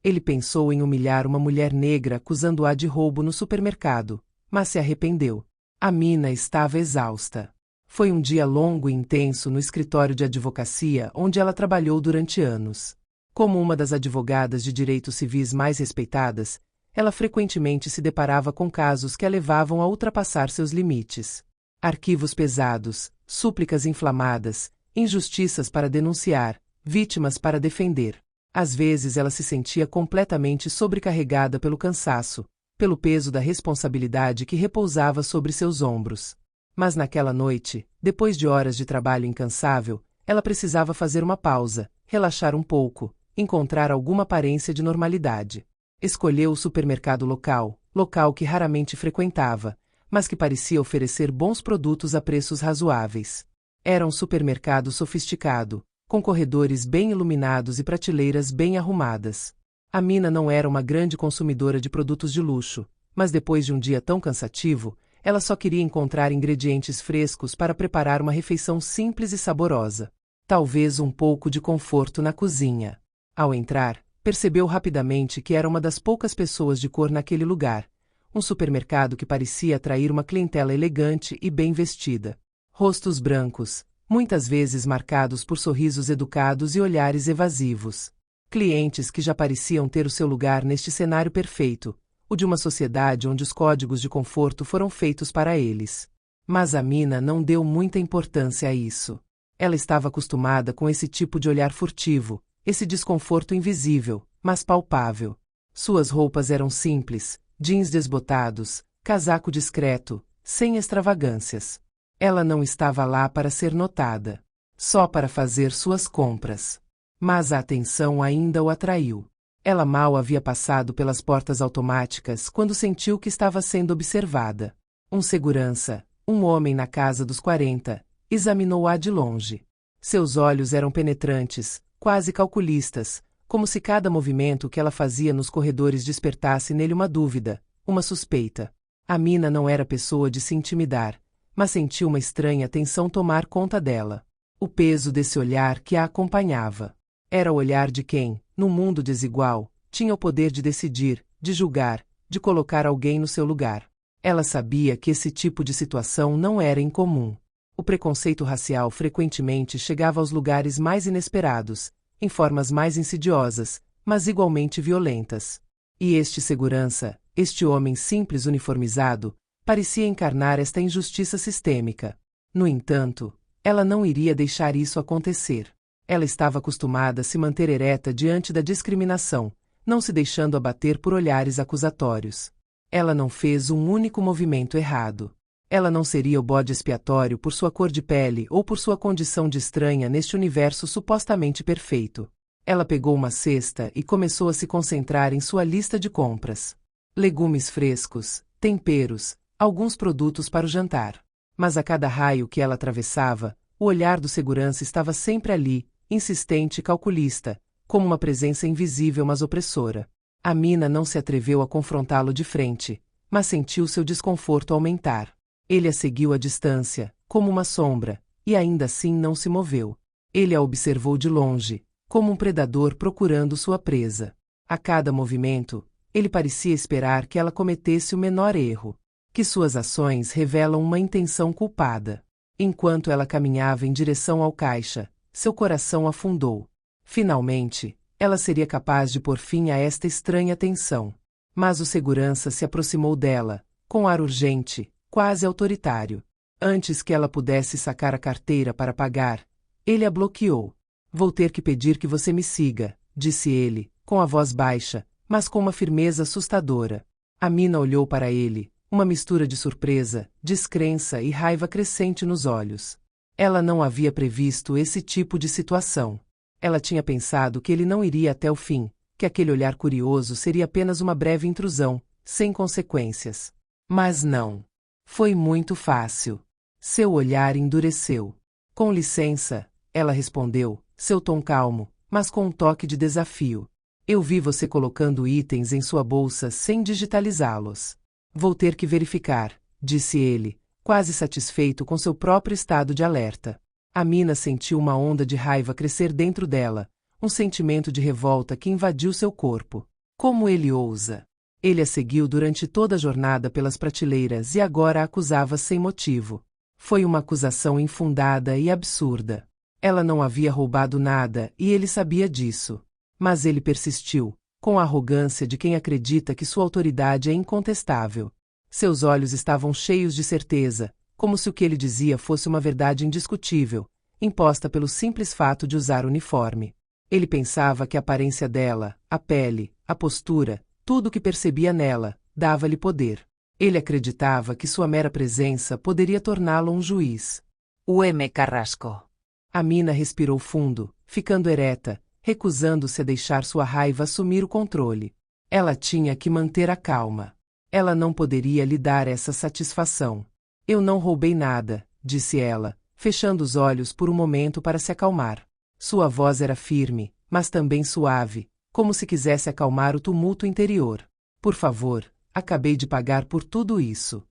Ele pensou em humilhar uma mulher negra acusando-a de roubo no supermercado, mas se arrependeu. Amina estava exausta. Foi um dia longo e intenso no escritório de advocacia onde ela trabalhou durante anos. Como uma das advogadas de direitos civis mais respeitadas, ela frequentemente se deparava com casos que a levavam a ultrapassar seus limites. Arquivos pesados, súplicas inflamadas, injustiças para denunciar, vítimas para defender. Às vezes ela se sentia completamente sobrecarregada pelo cansaço, pelo peso da responsabilidade que repousava sobre seus ombros. Mas naquela noite, depois de horas de trabalho incansável, ela precisava fazer uma pausa, relaxar um pouco, encontrar alguma aparência de normalidade. Escolheu o supermercado local que raramente frequentava, mas que parecia oferecer bons produtos a preços razoáveis. Era um supermercado sofisticado, com corredores bem iluminados e prateleiras bem arrumadas. Amina não era uma grande consumidora de produtos de luxo, mas depois de um dia tão cansativo, ela só queria encontrar ingredientes frescos para preparar uma refeição simples e saborosa. Talvez um pouco de conforto na cozinha. Ao entrar, percebeu rapidamente que era uma das poucas pessoas de cor naquele lugar, um supermercado que parecia atrair uma clientela elegante e bem vestida. Rostos brancos, muitas vezes marcados por sorrisos educados e olhares evasivos. Clientes que já pareciam ter o seu lugar neste cenário perfeito, o de uma sociedade onde os códigos de conforto foram feitos para eles. Mas Amina não deu muita importância a isso. Ela estava acostumada com esse tipo de olhar furtivo, esse desconforto invisível, mas palpável. Suas roupas eram simples, jeans desbotados, casaco discreto, sem extravagâncias. Ela não estava lá para ser notada, só para fazer suas compras. Mas a atenção ainda o atraiu. Ela mal havia passado pelas portas automáticas quando sentiu que estava sendo observada. Um segurança, um homem na casa dos 40, examinou-a de longe. Seus olhos eram penetrantes, quase calculistas, como se cada movimento que ela fazia nos corredores despertasse nele uma dúvida, uma suspeita. Amina não era pessoa de se intimidar, mas sentiu uma estranha tensão tomar conta dela. O peso desse olhar que a acompanhava. Era o olhar de quem, num mundo desigual, tinha o poder de decidir, de julgar, de colocar alguém no seu lugar. Ela sabia que esse tipo de situação não era incomum. O preconceito racial frequentemente chegava aos lugares mais inesperados, em formas mais insidiosas, mas igualmente violentas. E este segurança, este homem simples uniformizado, parecia encarnar esta injustiça sistêmica. No entanto, ela não iria deixar isso acontecer. Ela estava acostumada a se manter ereta diante da discriminação, não se deixando abater por olhares acusatórios. Ela não fez um único movimento errado. Ela não seria o bode expiatório por sua cor de pele ou por sua condição de estranha neste universo supostamente perfeito. Ela pegou uma cesta e começou a se concentrar em sua lista de compras. Legumes frescos, temperos, alguns produtos para o jantar. Mas a cada raio que ela atravessava, o olhar do segurança estava sempre ali, insistente e calculista, como uma presença invisível mas opressora. Amina não se atreveu a confrontá-lo de frente, mas sentiu seu desconforto aumentar. Ele a seguiu à distância, como uma sombra, e ainda assim não se moveu. Ele a observou de longe, como um predador procurando sua presa. A cada movimento, ele parecia esperar que ela cometesse o menor erro, que suas ações revelam uma intenção culpada. Enquanto ela caminhava em direção ao caixa, seu coração afundou. Finalmente, ela seria capaz de pôr fim a esta estranha tensão. Mas o segurança se aproximou dela, com ar urgente, quase autoritário. Antes que ela pudesse sacar a carteira para pagar, ele a bloqueou. Vou ter que pedir que você me siga, disse ele, com a voz baixa, mas com uma firmeza assustadora. Amina olhou para ele, uma mistura de surpresa, descrença e raiva crescente nos olhos. Ela não havia previsto esse tipo de situação. Ela tinha pensado que ele não iria até o fim, que aquele olhar curioso seria apenas uma breve intrusão, sem consequências. Mas não. Foi muito fácil. Seu olhar endureceu. Com licença, ela respondeu, seu tom calmo, mas com um toque de desafio. Eu vi você colocando itens em sua bolsa sem digitalizá-los. Vou ter que verificar, disse ele, quase satisfeito com seu próprio estado de alerta. Amina sentiu uma onda de raiva crescer dentro dela, um sentimento de revolta que invadiu seu corpo. Como ele ousa? Ele a seguiu durante toda a jornada pelas prateleiras e agora a acusava sem motivo. Foi uma acusação infundada e absurda. Ela não havia roubado nada e ele sabia disso. Mas ele persistiu, com a arrogância de quem acredita que sua autoridade é incontestável. Seus olhos estavam cheios de certeza, como se o que ele dizia fosse uma verdade indiscutível, imposta pelo simples fato de usar uniforme. Ele pensava que a aparência dela, a pele, a postura, tudo o que percebia nela, dava-lhe poder. Ele acreditava que sua mera presença poderia torná-lo um juiz. O M. Carrasco. A mina respirou fundo, ficando ereta, recusando-se a deixar sua raiva assumir o controle. Ela tinha que manter a calma. Ela não poderia lhe dar essa satisfação. Eu não roubei nada, disse ela, fechando os olhos por um momento para se acalmar. Sua voz era firme, mas também suave, como se quisesse acalmar o tumulto interior. Por favor, acabei de pagar por tudo isso.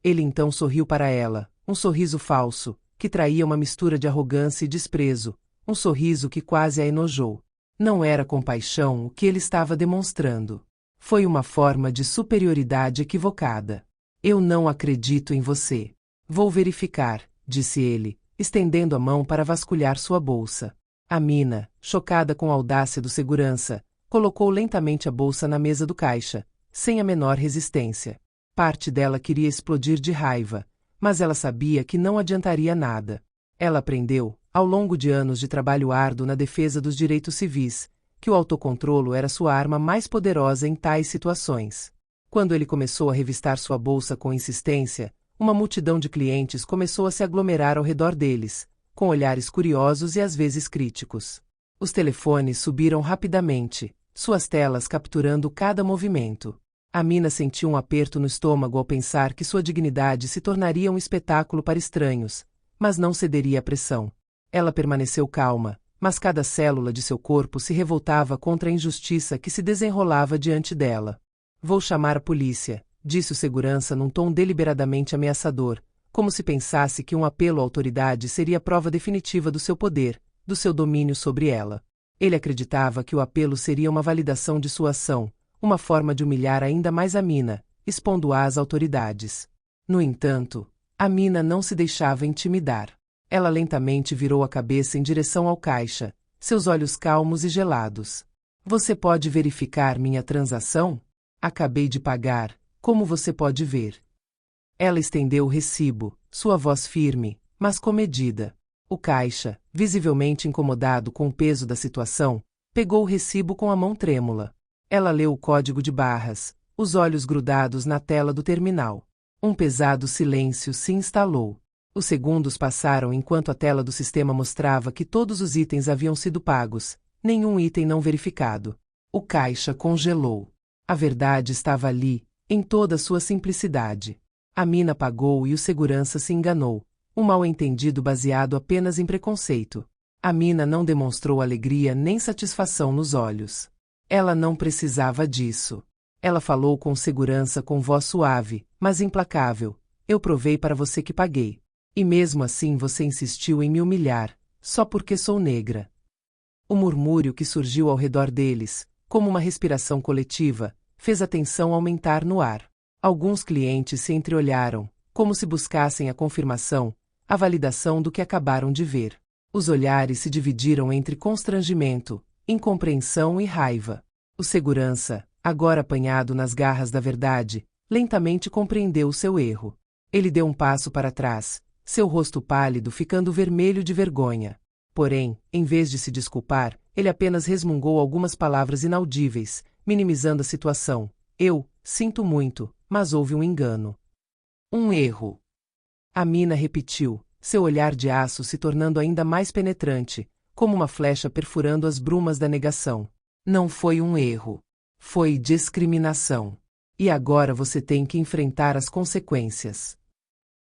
Ele então sorriu para ela, um sorriso falso, que traía uma mistura de arrogância e desprezo, um sorriso que quase a enojou. Não era compaixão o que ele estava demonstrando. Foi uma forma de superioridade equivocada. Eu não acredito em você. Vou verificar, disse ele, estendendo a mão para vasculhar sua bolsa. A mina, chocada com a audácia do segurança, colocou lentamente a bolsa na mesa do caixa, sem a menor resistência. Parte dela queria explodir de raiva, mas ela sabia que não adiantaria nada. Ela aprendeu, ao longo de anos de trabalho árduo na defesa dos direitos civis, que o autocontrolo era sua arma mais poderosa em tais situações. Quando ele começou a revistar sua bolsa com insistência, uma multidão de clientes começou a se aglomerar ao redor deles, com olhares curiosos e às vezes críticos. Os telefones subiram rapidamente, suas telas capturando cada movimento. A mina sentiu um aperto no estômago ao pensar que sua dignidade se tornaria um espetáculo para estranhos, mas não cederia à pressão. Ela permaneceu calma, mas cada célula de seu corpo se revoltava contra a injustiça que se desenrolava diante dela. Vou chamar a polícia, disse o segurança num tom deliberadamente ameaçador, como se pensasse que um apelo à autoridade seria a prova definitiva do seu poder, do seu domínio sobre ela. Ele acreditava que o apelo seria uma validação de sua ação, uma forma de humilhar ainda mais a mina, expondo-a às autoridades. No entanto, a mina não se deixava intimidar. Ela lentamente virou a cabeça em direção ao caixa, seus olhos calmos e gelados. Você pode verificar minha transação? Acabei de pagar, como você pode ver. Ela estendeu o recibo, sua voz firme, mas comedida. O caixa, visivelmente incomodado com o peso da situação, pegou o recibo com a mão trêmula. Ela leu o código de barras, os olhos grudados na tela do terminal. Um pesado silêncio se instalou. Os segundos passaram enquanto a tela do sistema mostrava que todos os itens haviam sido pagos, nenhum item não verificado. O caixa congelou. A verdade estava ali, em toda sua simplicidade. A mina pagou e o segurança se enganou, um mal-entendido baseado apenas em preconceito. A mina não demonstrou alegria nem satisfação nos olhos. Ela não precisava disso. Ela falou com segurança com voz suave, mas implacável. Eu provei para você que paguei. E mesmo assim você insistiu em me humilhar, só porque sou negra. O murmúrio que surgiu ao redor deles, como uma respiração coletiva, fez a tensão aumentar no ar. Alguns clientes se entreolharam, como se buscassem a confirmação, a validação do que acabaram de ver. Os olhares se dividiram entre constrangimento, incompreensão e raiva. O segurança, agora apanhado nas garras da verdade, lentamente compreendeu o seu erro. Ele deu um passo para trás, seu rosto pálido ficando vermelho de vergonha. Porém, em vez de se desculpar, ele apenas resmungou algumas palavras inaudíveis, minimizando a situação. Eu, sinto muito, mas houve um engano. Um erro. A mina repetiu, seu olhar de aço se tornando ainda mais penetrante, como uma flecha perfurando as brumas da negação. Não foi um erro. Foi discriminação. E agora você tem que enfrentar as consequências.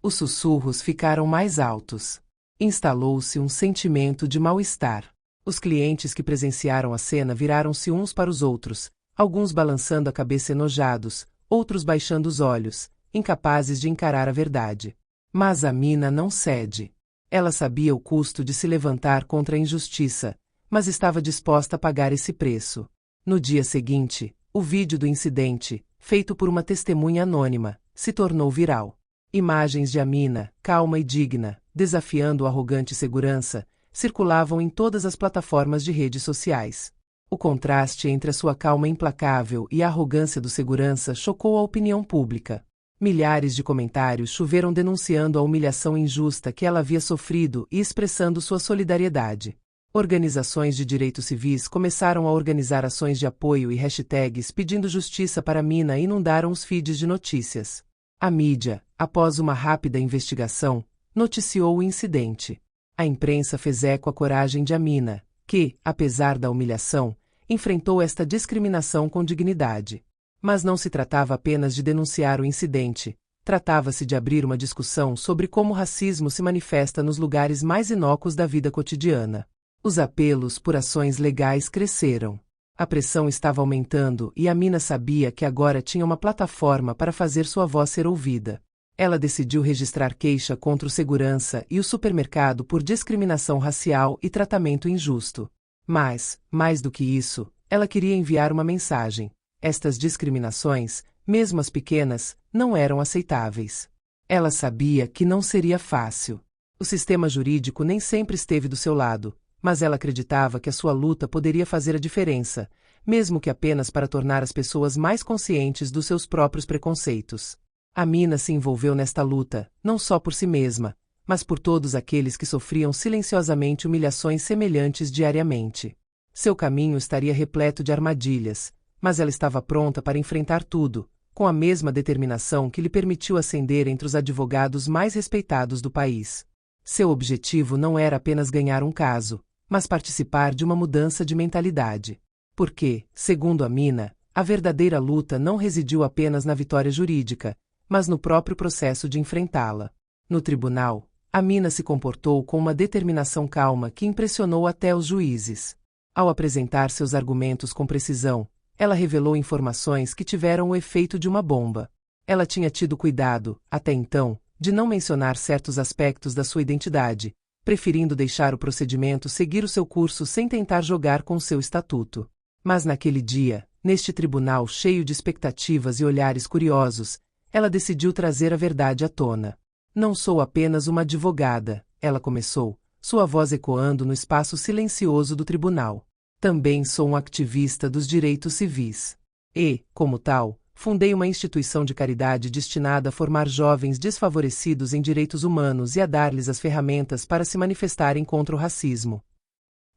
Os sussurros ficaram mais altos. Instalou-se um sentimento de mal-estar. Os clientes que presenciaram a cena viraram-se uns para os outros, alguns balançando a cabeça enojados, outros baixando os olhos, incapazes de encarar a verdade. Mas a mina não cede. Ela sabia o custo de se levantar contra a injustiça, mas estava disposta a pagar esse preço. No dia seguinte, O vídeo do incidente, feito por uma testemunha anônima, se tornou viral. Imagens de Amina, calma e digna, desafiando o arrogante segurança, circulavam em todas as plataformas de redes sociais. O contraste entre a sua calma implacável e a arrogância do segurança chocou a opinião pública. Milhares de comentários choveram denunciando a humilhação injusta que ela havia sofrido e expressando sua solidariedade. Organizações de direitos civis começaram a organizar ações de apoio e hashtags pedindo justiça para Amina e inundaram os feeds de notícias. A mídia, após uma rápida investigação, noticiou o incidente. A imprensa fez eco à coragem de Amina, que, apesar da humilhação, enfrentou esta discriminação com dignidade. Mas não se tratava apenas de denunciar o incidente, tratava-se de abrir uma discussão sobre como o racismo se manifesta nos lugares mais inócuos da vida cotidiana. Os apelos por ações legais cresceram. A pressão estava aumentando e Amina sabia que agora tinha uma plataforma para fazer sua voz ser ouvida. Ela decidiu registrar queixa contra o segurança e o supermercado por discriminação racial e tratamento injusto. Mas, mais do que isso, ela queria enviar uma mensagem. Estas discriminações, mesmo as pequenas, não eram aceitáveis. Ela sabia que não seria fácil. O sistema jurídico nem sempre esteve do seu lado, mas ela acreditava que a sua luta poderia fazer a diferença, mesmo que apenas para tornar as pessoas mais conscientes dos seus próprios preconceitos. Amina se envolveu nesta luta, não só por si mesma, mas por todos aqueles que sofriam silenciosamente humilhações semelhantes diariamente. Seu caminho estaria repleto de armadilhas, mas ela estava pronta para enfrentar tudo, com a mesma determinação que lhe permitiu ascender entre os advogados mais respeitados do país. Seu objetivo não era apenas ganhar um caso, mas participar de uma mudança de mentalidade. Porque, segundo Amina, a verdadeira luta não residiu apenas na vitória jurídica, mas no próprio processo de enfrentá-la. No tribunal, Amina se comportou com uma determinação calma que impressionou até os juízes. Ao apresentar seus argumentos com precisão, ela revelou informações que tiveram o efeito de uma bomba. Ela tinha tido cuidado, até então, de não mencionar certos aspectos da sua identidade, preferindo deixar o procedimento seguir o seu curso sem tentar jogar com seu estatuto. Mas naquele dia, neste tribunal cheio de expectativas e olhares curiosos, ela decidiu trazer a verdade à tona. Não sou apenas uma advogada, ela começou, sua voz ecoando no espaço silencioso do tribunal. Também sou um ativista dos direitos civis. E, como tal, fundei uma instituição de caridade destinada a formar jovens desfavorecidos em direitos humanos e a dar-lhes as ferramentas para se manifestarem contra o racismo.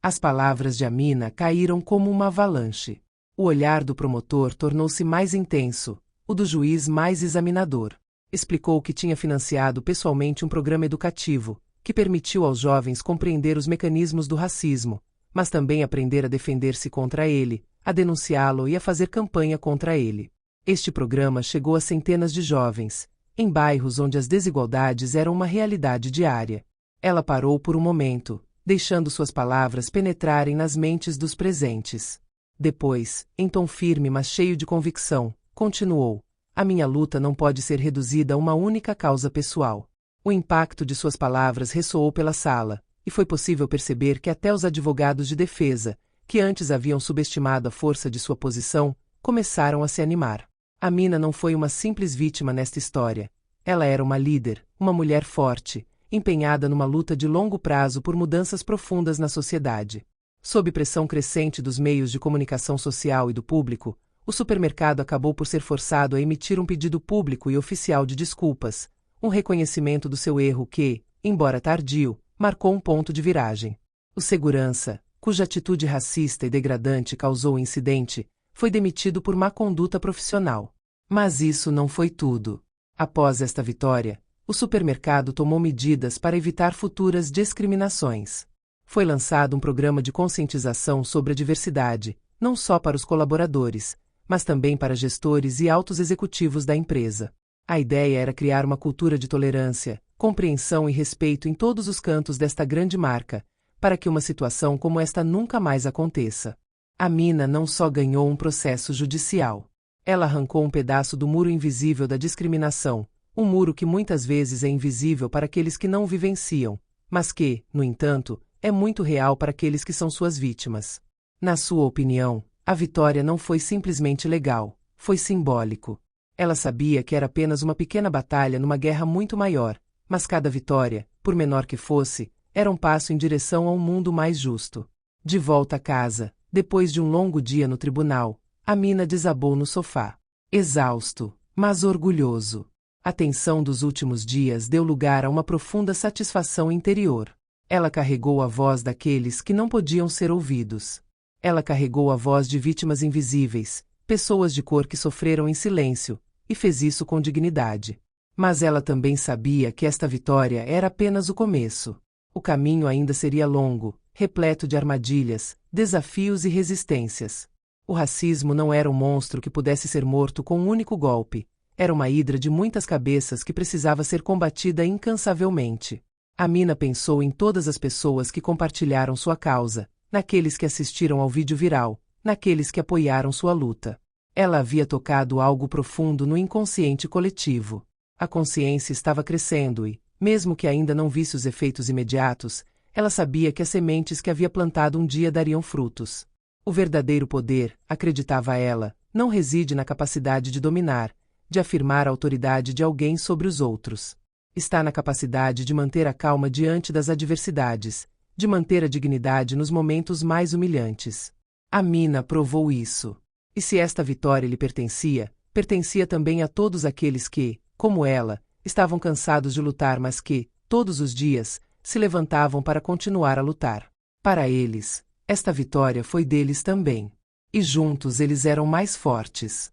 As palavras de Amina caíram como uma avalanche. O olhar do promotor tornou-se mais intenso, o do juiz mais examinador. Explicou que tinha financiado pessoalmente um programa educativo, que permitiu aos jovens compreender os mecanismos do racismo, mas também aprender a defender-se contra ele, a denunciá-lo e a fazer campanha contra ele. Este programa chegou a centenas de jovens, em bairros onde as desigualdades eram uma realidade diária. Ela parou por um momento, deixando suas palavras penetrarem nas mentes dos presentes. Depois, em tom firme mas cheio de convicção, continuou: a minha luta não pode ser reduzida a uma única causa pessoal. O impacto de suas palavras ressoou pela sala, e foi possível perceber que até os advogados de defesa, que antes haviam subestimado a força de sua posição, começaram a se animar. Amina não foi uma simples vítima nesta história. Ela era uma líder, uma mulher forte, empenhada numa luta de longo prazo por mudanças profundas na sociedade. Sob pressão crescente dos meios de comunicação social e do público, o supermercado acabou por ser forçado a emitir um pedido público e oficial de desculpas, um reconhecimento do seu erro que, embora tardio, marcou um ponto de viragem. O segurança, cuja atitude racista e degradante causou o incidente, foi demitido por má conduta profissional. Mas isso não foi tudo. Após esta vitória, o supermercado tomou medidas para evitar futuras discriminações. Foi lançado um programa de conscientização sobre a diversidade, não só para os colaboradores, mas também para gestores e altos executivos da empresa. A ideia era criar uma cultura de tolerância, compreensão e respeito em todos os cantos desta grande marca, para que uma situação como esta nunca mais aconteça. Amina não só ganhou um processo judicial. Ela arrancou um pedaço do muro invisível da discriminação, um muro que muitas vezes é invisível para aqueles que não o vivenciam, mas que, no entanto, é muito real para aqueles que são suas vítimas. Na sua opinião, A vitória não foi simplesmente legal, foi simbólico. Ela sabia que era apenas uma pequena batalha numa guerra muito maior, mas cada vitória, por menor que fosse, era um passo em direção a um mundo mais justo. De volta a casa, depois de um longo dia no tribunal, Amina desabou no sofá. Exausto, mas orgulhoso. A tensão dos últimos dias deu lugar a uma profunda satisfação interior. Ela carregou a voz daqueles que não podiam ser ouvidos. Ela carregou a voz de vítimas invisíveis, pessoas de cor que sofreram em silêncio, e fez isso com dignidade. Mas ela também sabia que esta vitória era apenas o começo. O caminho ainda seria longo, repleto de armadilhas, desafios e resistências. O racismo não era um monstro que pudesse ser morto com um único golpe. Era uma hidra de muitas cabeças que precisava ser combatida incansavelmente. Amina pensou em todas as pessoas que compartilharam sua causa, naqueles que assistiram ao vídeo viral, naqueles que apoiaram sua luta. Ela havia tocado algo profundo no inconsciente coletivo. A consciência estava crescendo e, mesmo que ainda não visse os efeitos imediatos, ela sabia que as sementes que havia plantado um dia dariam frutos. O verdadeiro poder, acreditava ela, não reside na capacidade de dominar, de afirmar a autoridade de alguém sobre os outros. Está na capacidade de manter a calma diante das adversidades, de manter a dignidade nos momentos mais humilhantes. Amina provou isso. E se esta vitória lhe pertencia, pertencia também a todos aqueles que, como ela, estavam cansados de lutar, mas que, todos os dias, se levantavam para continuar a lutar. Para eles, esta vitória foi deles também. E juntos eles eram mais fortes.